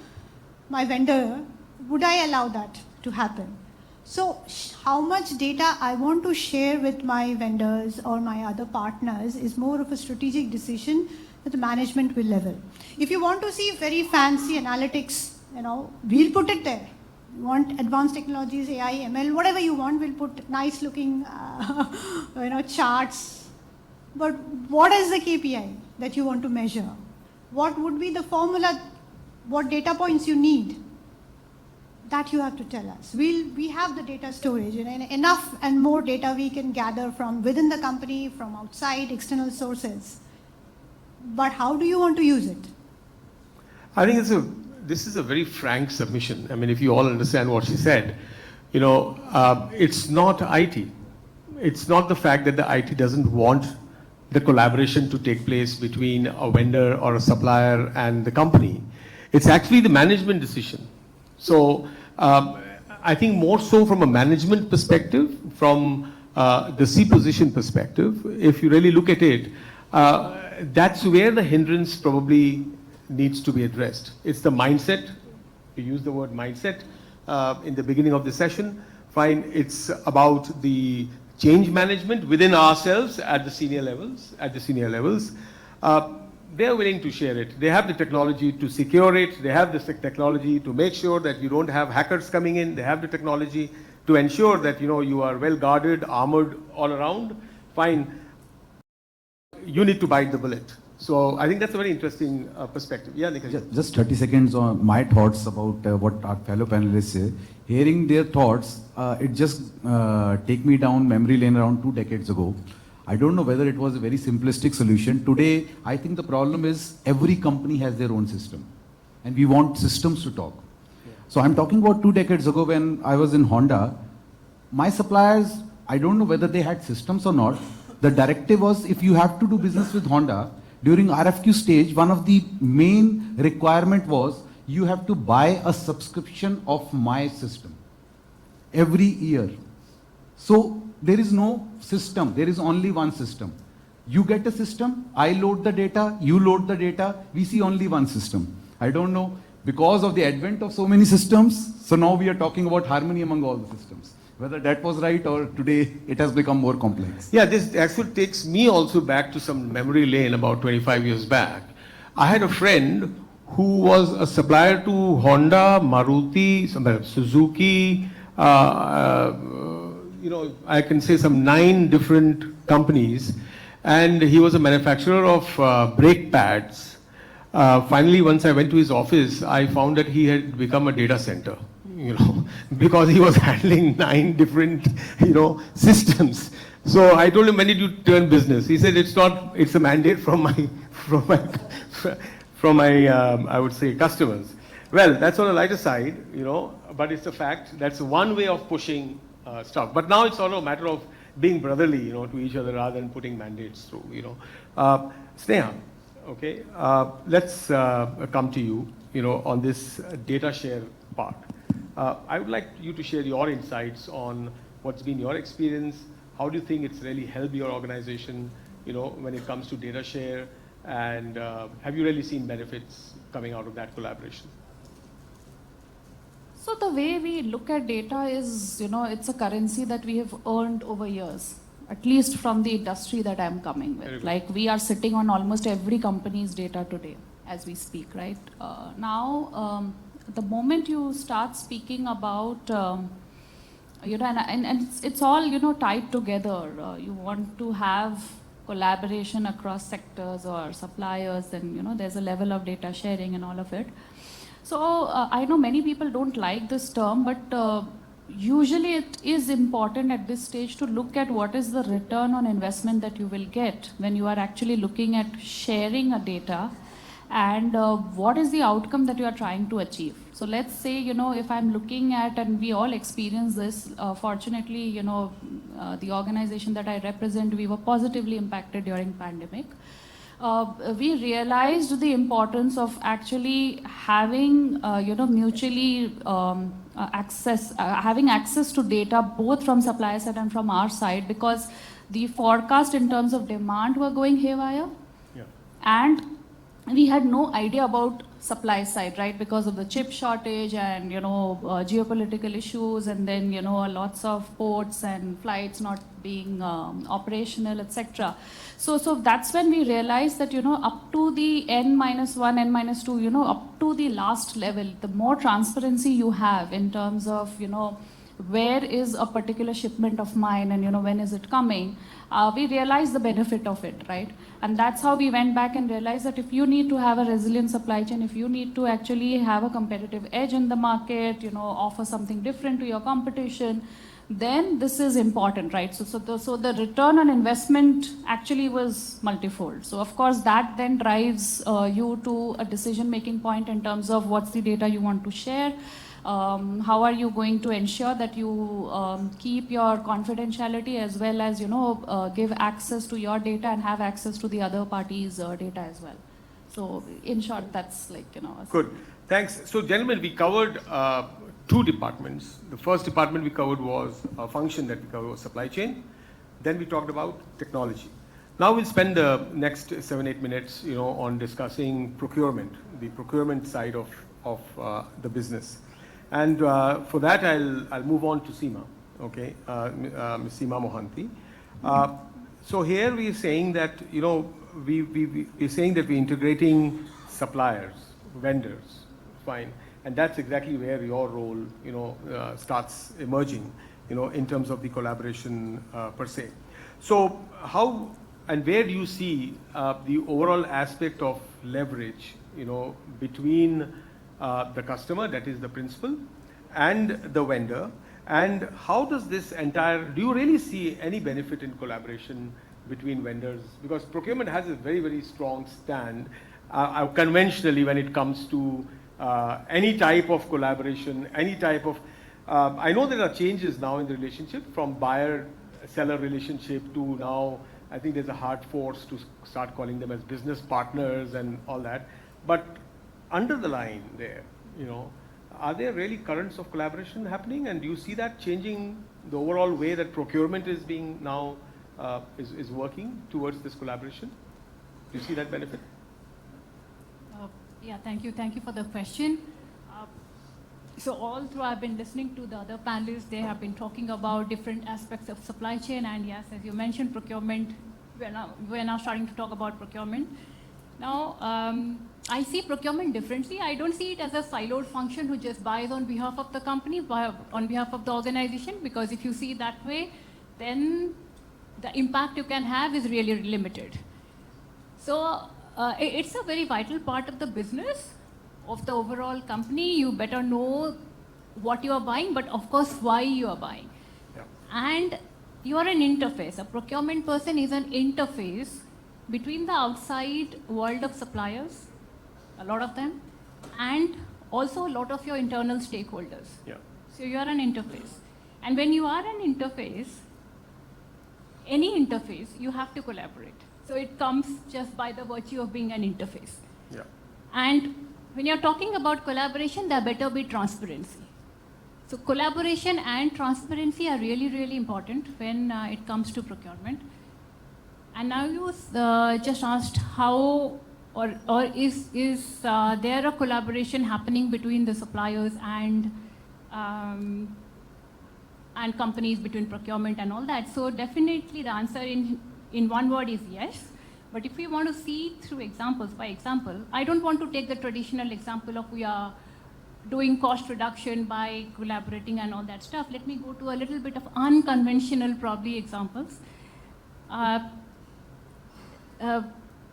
my vendor? Would I allow that to happen? So how much data I want to share with my vendors or my other partners is more of a strategic decision that the management will level. If you want to see very fancy analytics, we'll put it there. You want advanced technologies, AI, ML, whatever you want, we'll put nice looking charts. But what is the KPI that you want to measure? What would be the formula? What data points you need? That you have to tell us. We have the data storage, and enough and more data we can gather from within the company, from outside, external sources. But how do you want to use it? I think this is a very frank submission. I mean, if you all understand what she said, it's not IT. It's not the fact that the IT doesn't want the collaboration to take place between a vendor or a supplier and the company. It's actually the management decision. So I think more so from a management perspective, from the C position perspective, if you really look at it, that's where the hindrance probably needs to be addressed. It's the mindset. We use the word mindset in the beginning of the session. Fine, it's about the change management within ourselves at the senior levels, they're willing to share it. They have the technology to secure it. They have the technology to make sure that you don't have hackers coming in. They have the technology to ensure that you are well guarded, armored all around. Fine. You need to bite the bullet. So I think that's a very interesting perspective. Yeah, Nikhil. Just 30 seconds on my thoughts about what our fellow panelists say. Hearing their thoughts, it just take me down memory lane around 2 decades ago. I don't know whether it was a very simplistic solution. Today, I think the problem is every company has their own system. And we want systems to talk. Yeah. So I'm talking about 2 decades ago when I was in Honda. My suppliers, I don't know whether they had systems or not. The directive was if you have to do business with Honda, during RFQ stage, one of the main requirement was you have to buy a subscription of my system every year. So there is no system, there is only one system. You get a system, I load the data, you load the data, we see only one system. I don't know, because of the advent of so many systems, so now we are talking about harmony among all the systems. Whether that was right or today it has become more complex. Yeah, this actually takes me also back to some memory lane about 25 years back. I had a friend who was a supplier to Honda, Maruti, Suzuki, I can say some 9 different companies, and he was a manufacturer of brake pads. Finally, once I went to his office, I found that he had become a data center, because he was handling 9 different, systems. So I told him, when did you turn business? He said, it's a mandate from my, I would say, customers. Well, that's on a lighter side, but it's a fact. That's one way of pushing stuff. But now it's all a matter of being brotherly, to each other rather than putting mandates through, Sneha, okay, let's come to you, on this data share part. I would like you to share your insights on what's been your experience. How do you think it's really helped your organization, when it comes to data share? And have you really seen benefits coming out of that collaboration? So the way we look at data is, it's a currency that we have earned over years, at least from the industry that I'm coming with. Like, we are sitting on almost every company's data today as we speak, right? Now, the moment you start speaking about, and it's all, tied together. You want to have collaboration across sectors or suppliers, then, there's a level of data sharing and all of it. So I know many people don't like this term, but usually it is important at this stage to look at what is the return on investment that you will get when you are actually looking at sharing a data, and what is the outcome that you are trying to achieve. So let's say, if I'm looking at, and we all experience this, fortunately, the organization that I represent, we were positively impacted during pandemic. We realized the importance of actually having, mutually having access to data both from supplier side and from our side, because the forecast in terms of demand were going haywire. Yeah. And we had no idea about supply side, right? Because of the chip shortage and, geopolitical issues, and then, lots of ports and flights not being operational, etc. So that's when we realized that, up to the N-1, N-2, up to the last level, the more transparency you have in terms of, where is a particular shipment of mine and, when is it coming, we realized the benefit of it, right? And that's how we went back and realized that if you need to have a resilient supply chain, if you need to actually have a competitive edge in the market, offer something different to your competition, then this is important, right? So the return on investment actually was multifold. So of course that then drives you to a decision-making point in terms of what's the data you want to share. How are you going to ensure that you keep your confidentiality, as well as, give access to your data and have access to the other party's data as well. So in short, that's like, Good, thanks. So gentlemen, we covered 2 departments. The first department we covered was a function that we covered was supply chain. Then we talked about technology. Now we'll spend the next 7-8 minutes, on discussing procurement, the procurement side of the business. And for that, I'll move on to Seema. okay, Ms. Seema Mohanty. So here we are saying that, we're saying that we're integrating suppliers, vendors, fine, and that's exactly where your role, starts emerging, in terms of the collaboration per se. So how and where do you see the overall aspect of leverage, between the customer, that is the principal, and the vendor? And how does this do you really see any benefit in collaboration between vendors? Because procurement has a very, very strong stand conventionally when it comes to any type of collaboration, any type of, I know there are changes now in the relationship from buyer-seller relationship to now, I think there's a hard force to start calling them as business partners and all that. But under the line there, are there really currents of collaboration happening, and do you see that changing the overall way that procurement is being now is working towards this collaboration? Do you see that benefit? Yeah, thank you for the question. So all through I've been listening to the other panelists, they have been talking about different aspects of supply chain, and yes, as you mentioned, procurement, we're now starting to talk about procurement. Now, I see procurement differently. I don't see it as a siloed function who just buys on behalf of the company, on behalf of the organization, because if you see it that way, then the impact you can have is really limited. So it's a very vital part of the business of the overall company. You better know what you are buying, but of course why you are buying. Yeah. And you are an interface. A procurement person is an interface between the outside world of suppliers, a lot of them, and also a lot of your internal stakeholders. Yeah. So you are an interface. And when you are an interface, any interface, you have to collaborate. So it comes just by the virtue of being an interface. Yeah. And when you're talking about collaboration, there better be transparency. So collaboration and transparency are really, really important when it comes to procurement. And now you just asked how or is there a collaboration happening between the suppliers and companies, between procurement and all that? So definitely the answer in one word is yes. But if we want to see through examples, by example, I don't want to take the traditional example of we are doing cost reduction by collaborating and all that stuff. Let me go to a little bit of unconventional probably examples.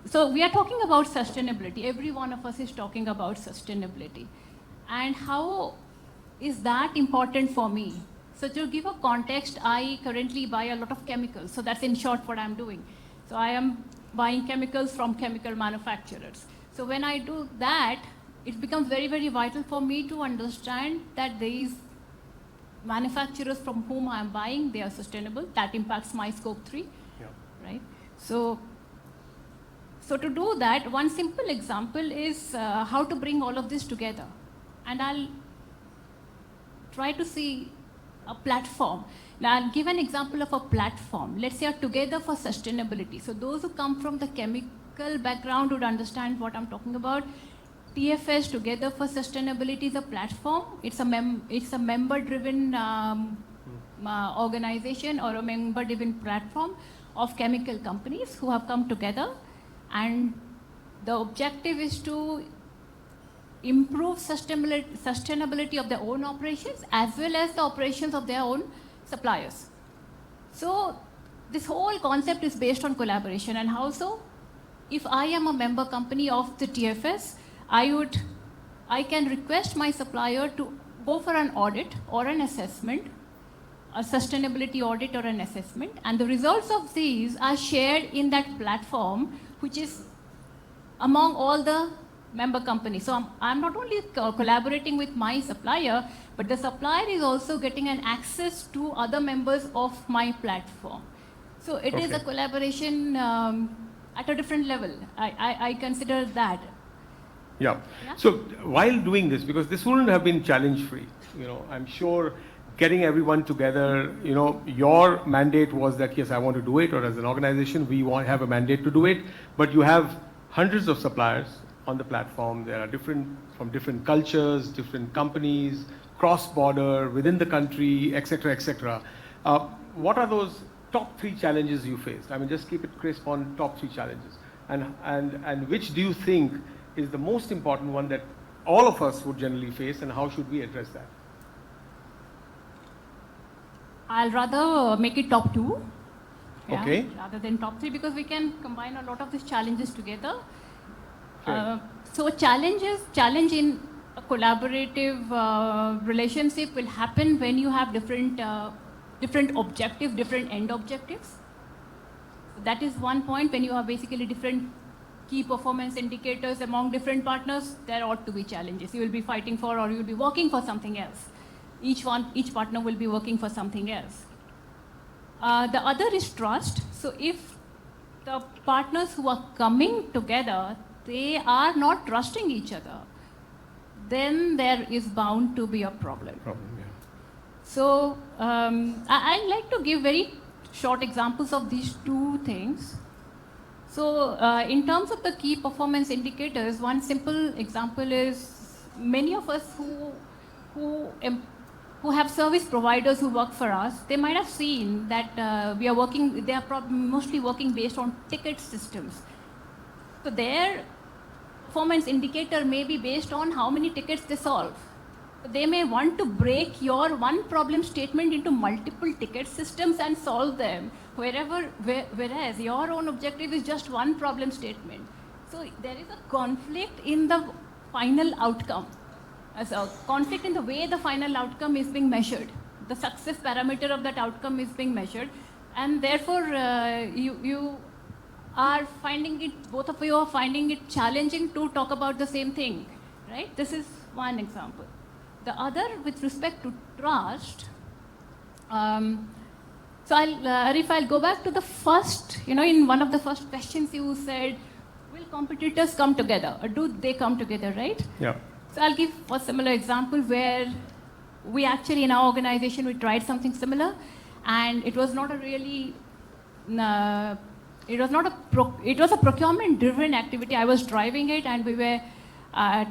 So we are talking about sustainability. Every one of us is talking about sustainability. And how is that important for me? So to give a context, I currently buy a lot of chemicals. So that's in short what I'm doing. So I am buying chemicals from chemical manufacturers. So when I do that, it becomes very, very vital for me to understand that these manufacturers from whom I'm buying, they are sustainable. That impacts my scope 3, Yeah. right? So to do that, one simple example is how to bring all of this together. And I'll try to see a platform. Now, I'll give an example of a platform. Let's say Together for Sustainability. So those who come from the chemical background would understand what I'm talking about. TFS, Together for Sustainability, is a platform. It's a member-driven organization or a member-driven platform of chemical companies who have come together. And the objective is to improve sustainability of their own operations as well as the operations of their own suppliers. So this whole concept is based on collaboration. And how so? If I am a member company of the TFS, I can request my supplier to go for an audit or an assessment, a sustainability audit or an assessment, and the results of these are shared in that platform, which is among all the member companies. So I'm not only collaborating with my supplier, but the supplier is also getting an access to other members of my platform. So it is a collaboration at a different level. I consider that. Yeah. So while doing this, because this wouldn't have been challenge-free, I'm sure getting everyone together, your mandate was that, yes, I want to do it, or as an organization, we have a mandate to do it, but you have hundreds of suppliers on the platform. There are from different cultures, different companies, cross-border, within the country, etc., etc. What are those top 3 challenges you faced? I mean, just keep it crisp on top 3 challenges. And which do you think is the most important one that all of us would generally face, and how should we address that? I'll rather make it top 2. Okay. Rather than top 3, because we can combine a lot of these challenges together. Sure. So challenge in a collaborative relationship will happen when you have different objectives, different end objectives. That is one point. When you have basically different key performance indicators among different partners, there ought to be challenges. You will be fighting for, or you will be working for something else. Each partner will be working for something else. The other is trust. So if the partners who are coming together, they are not trusting each other, then there is bound to be a problem. So I like to give very short examples of these 2 things. So in terms of the key performance indicators, one simple example is many of us who have service providers who work for us, they might have seen that they are mostly working based on ticket systems. So their performance indicator may be based on how many tickets they solve. They may want to break your one problem statement into multiple ticket systems and solve them, whereas your own objective is just one problem statement. So there is a conflict in the final outcome. As a conflict in the way the final outcome is being measured. The success parameter of that outcome is being measured, and therefore you are finding it, both of you are finding it challenging to talk about the same thing, right? This is one example. The other, with respect to trust, so Arif, I'll go back to the first, in one of the first questions you said, will competitors come together, or do they come together, right? Yeah. So I'll give a similar example where we actually, in our organization, we tried something similar, and it was not a really, it was a procurement-driven activity. I was driving it, and we were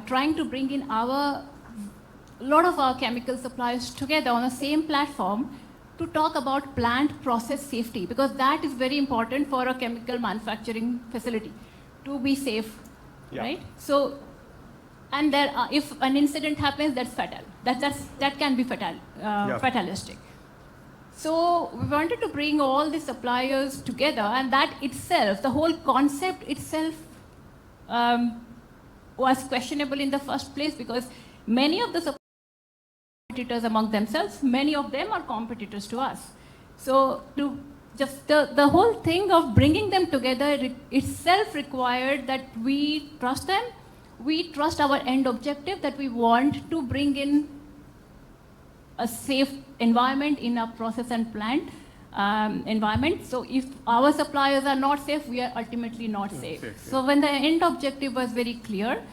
trying to bring in a lot of our chemical suppliers together on the same platform to talk about plant process safety, because that is very important for a chemical manufacturing facility to be safe, right? So, and there, if an incident happens, that's fatal. That can be fatal, fatalistic. So we wanted to bring all the suppliers together, and that itself, the whole concept itself, was questionable in the first place, because many of the competitors among themselves, many of them are competitors to us. So to just the whole thing of bringing them together itself required that we trust them. We trust our end objective, that we want to bring in a safe environment in a process and plant environment. So if our suppliers are not safe, we are ultimately not safe. So when the end objective was very clear,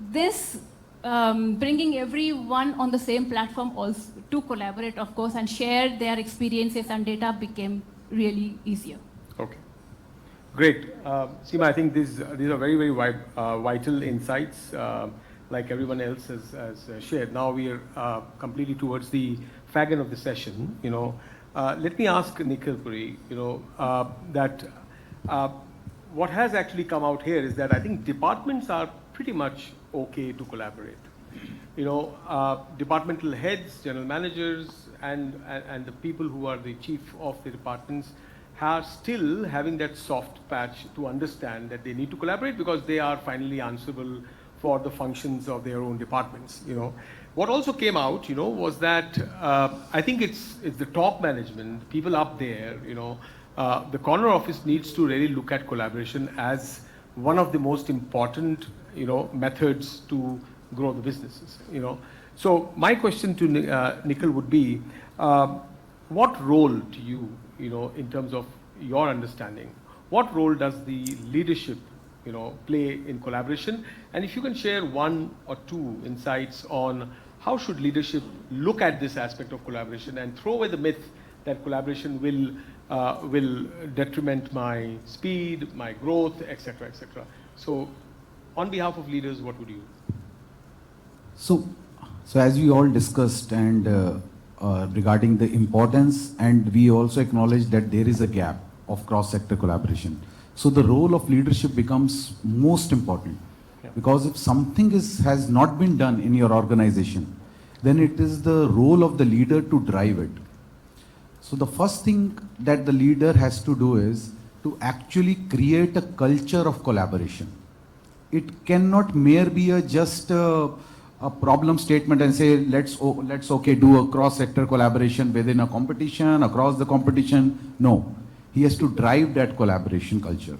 this bringing everyone on the same platform also to collaborate, of course, and share their experiences and data became really easier. Okay. Great. Seema, I think these are very, very vital insights, like everyone else has shared. Now we are completely towards the fag end of the session. Let me ask Nikhil Puri, that what has actually come out here is that I think departments are pretty much okay to collaborate. Departmental heads, general managers, and the people who are the chief of the departments are still having that soft patch to understand that they need to collaborate, because they are finally answerable for the functions of their own departments. What also came out, was that I think it's the top management, people up there, the corner office needs to really look at collaboration as one of the most important, methods to grow the businesses. So my question to Nikhil would be, what role do you, in terms of your understanding, what role does the leadership, play in collaboration? And if you can share 1 or 2 insights on how should leadership look at this aspect of collaboration and throw away the myth that collaboration will detriment my speed, my growth, etc., etc. So on behalf of leaders, what would you? So as we all discussed and regarding the importance, and we also acknowledge that there is a gap of cross-sector collaboration. So the role of leadership becomes most important. Because if something has not been done in your organization, then it is the role of the leader to drive it. So the first thing that the leader has to do is to actually create a culture of collaboration. It cannot mere be just a problem statement and say, let's do a cross-sector collaboration within a competition, across the competition. No, he has to drive that collaboration culture.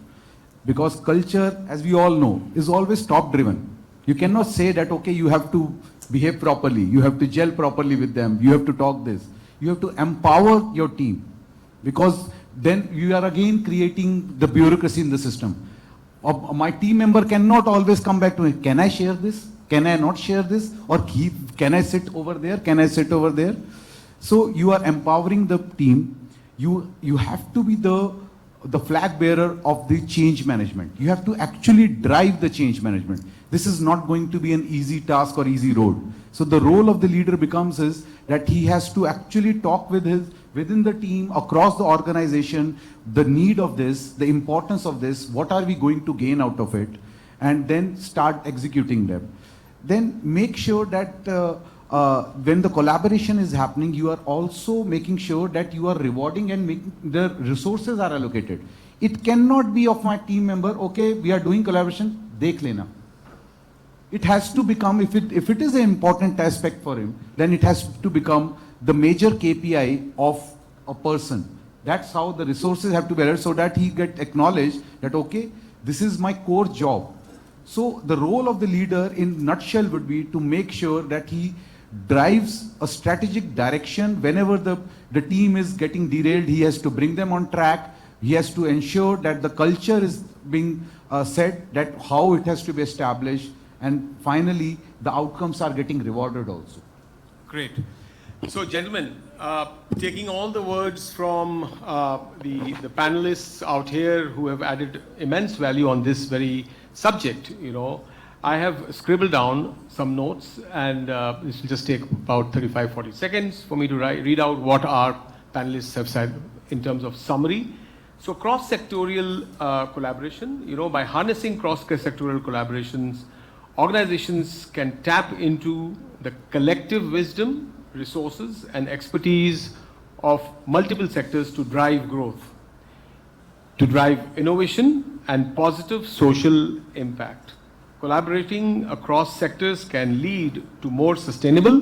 Because culture, as we all know, is always top-driven. You cannot say that, okay, you have to behave properly, you have to gel properly with them, you have to talk this. You have to empower your team. Because then you are again creating the bureaucracy in the system. My team member cannot always come back to me, can I share this? Can I not share this? Or can I sit over there? Can I sit over there? So you are empowering the team. You have to be the flag bearer of the change management. You have to actually drive the change management. This is not going to be an easy task or easy road. So the role of the leader becomes is that he has to actually talk within the team, across the organization, the need of this, the importance of this, what are we going to gain out of it, and then start executing them. Then make sure that when the collaboration is happening, you are also making sure that you are rewarding and making the resources are allocated. It cannot be of my team member, okay, we are doing collaboration, dekh lena. It has to become, if it is an important aspect for him, then it has to become the major KPI of a person. That's how the resources have to be allocated so that he get acknowledged that, okay, this is my core job. So the role of the leader in nutshell would be to make sure that he drives a strategic direction. Whenever the team is getting derailed, he has to bring them on track. He has to ensure that the culture is being set, that how it has to be established. And finally, the outcomes are getting rewarded also. Great. So, gentlemen, taking all the words from the panelists out here who have added immense value on this very subject, I have scribbled down some notes, and this will just take about 35-40 seconds for me to read out what our panelists have said in terms of summary. So, cross-sectorial collaboration, by harnessing cross-sectorial collaborations, organizations can tap into the collective wisdom, resources, and expertise of multiple sectors to drive growth, to drive innovation and positive social impact. Collaborating across sectors can lead to more sustainable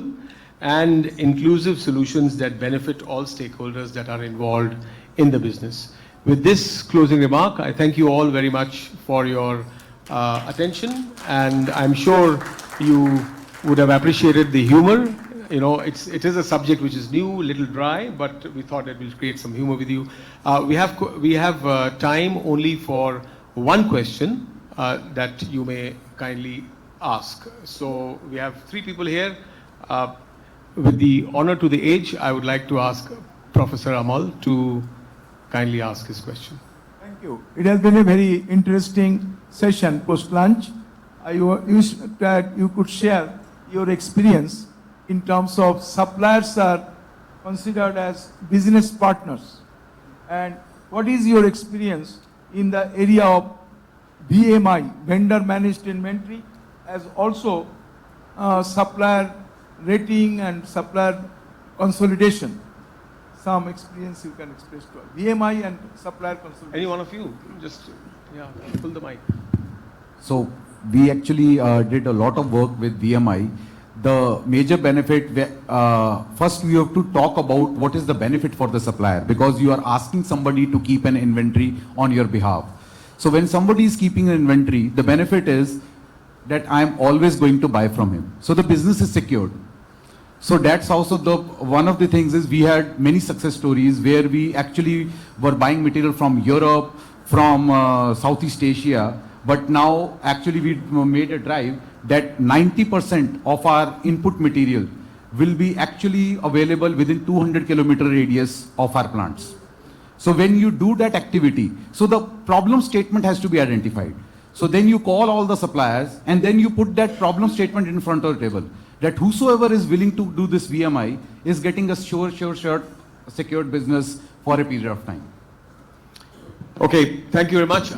and inclusive solutions that benefit all stakeholders that are involved in the business. With this closing remark, I thank you all very much for your attention, and I'm sure you would have appreciated the humor. It is a subject which is new, a little dry, but we thought that we'll create some humor with you. We have time only for one question that you may kindly ask. So we have 3 people here. With the honor to the age, I would like to ask Professor Amal to kindly ask his question. Thank you. It has been a very interesting session post-lunch. I wish that you could share your experience in terms of suppliers are considered as business partners. And what is your experience in the area of VMI, vendor managed inventory, as also supplier rating and supplier consolidation? Some experience you can express to us. VMI and supplier consolidation. Any one of you? Just, pull the mic. So we actually did a lot of work with VMI. The major benefit, first we have to talk about what is the benefit for the supplier, because you are asking somebody to keep an inventory on your behalf. So when somebody is keeping an inventory, the benefit is that I am always going to buy from him. So the business is secured. So that's also one of the things is we had many success stories where we actually were buying material from Europe, from Southeast Asia, but now actually we made a drive that 90% of our input material will be actually available within 200-kilometer radius of our plants. So when you do that activity, so the problem statement has to be identified. So then you call all the suppliers and then you put that problem statement in front of the table that whosoever is willing to do this VMI is getting a sure, secured business for a period of time. Okay, thank you very much.